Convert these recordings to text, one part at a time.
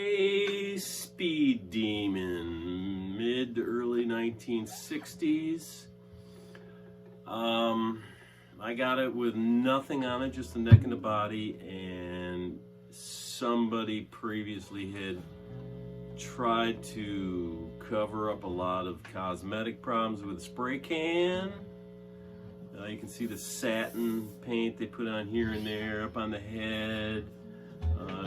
K Speed Demon, mid to early 1960s. I got it with nothing on it, just the neck and the body, and somebody previously had tried to cover up a lot of cosmetic problems with a spray can. You can see the satin paint they put on here and there, up on the head.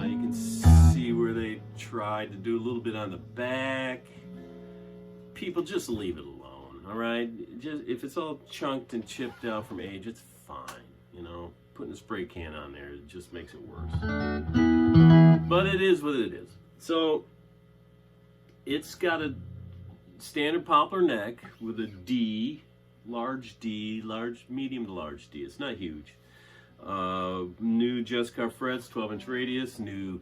You can see where they tried to do a little bit on the back. People, just leave it alone, all right? Just, if it's all chunked and chipped out from age, it's fine, you know? Putting a spray can on there, it just makes it worse. But it is what it is. So, it's got a standard poplar neck with a D, large, medium to large D. It's not huge. New Jessica frets, 12-inch radius, new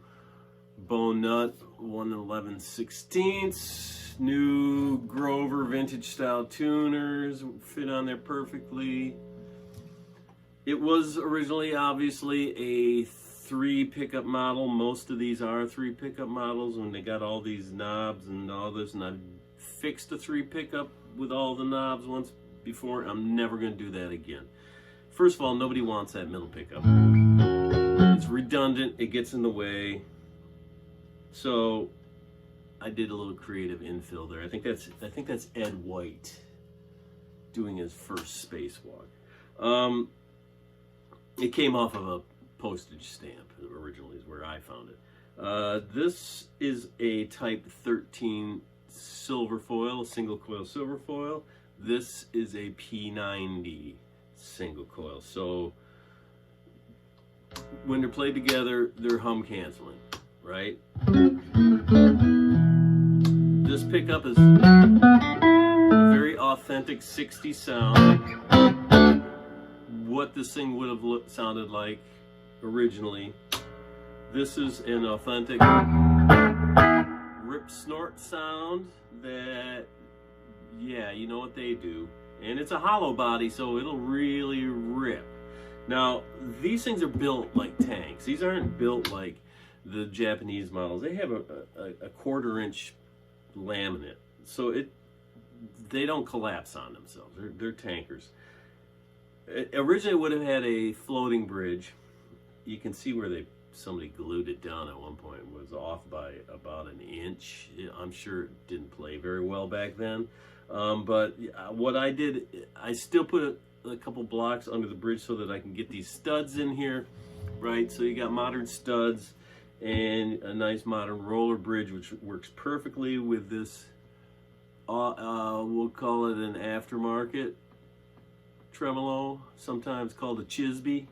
bone nut, 1 11/16. New Grover vintage style tuners, fit on there perfectly. It was originally obviously a 3 pickup model. Most of these are 3 pickup models when they got all these knobs and all this, and I fixed a 3 pickup with all the knobs once before. I'm never going to do that again. First of all, nobody wants that middle pickup. It's redundant, it gets in the way. So I did a little creative infill there. I think that's Ed White doing his first spacewalk. It came off of a postage stamp originally, is where I found it. This is a Type 13 silver foil, a single coil silver foil. This is a P90 single coil. So when they're played together, they're hum canceling, right? This pickup is a very authentic 60s sound. What this thing would have sounded like originally. This is an authentic rip snort sound that, yeah, you know what they do. And it's a hollow body, so it'll really rip. Now, these things are built like tanks. These aren't built like the Japanese models. They have a 1/4-inch laminate, so they don't collapse on themselves. They're tankers. Originally, it would have had a floating bridge. You can see where somebody glued it down at one point. It was off by about an inch. I'm sure it didn't play very well back then. But what I did, I still put a couple blocks under the bridge so that I can get these studs in here, right? So you got modern studs and a nice modern roller bridge, which works perfectly with this, we'll call it an aftermarket tremolo, sometimes called a Chisby.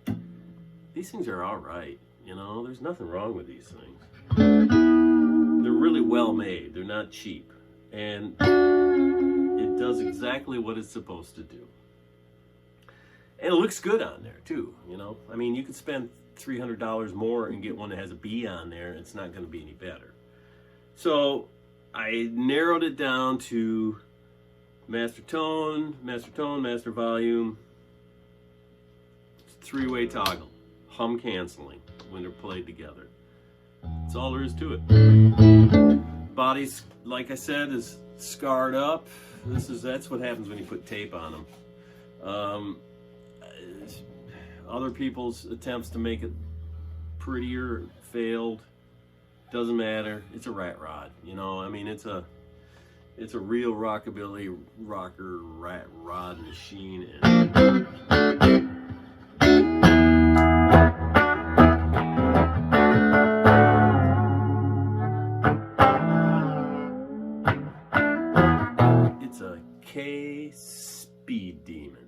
These things are all right, you know, there's nothing wrong with these things. They're really well made, they're not cheap, and it does exactly what it's supposed to do. And it looks good on there too, you know. I mean, you could spend $300 more and get one that has a B on there, and it's not going to be any better. So I narrowed it down to master tone, master volume, 3-way toggle, hum canceling when they're played together. That's all there is to it. Body's, like I said, is scarred up. That's what happens when you put tape on them. Other people's attempts to make it prettier failed. Doesn't matter. It's a rat rod, you know. I mean, it's a real rockabilly rocker rat rod machine. It's a K Speed Demon.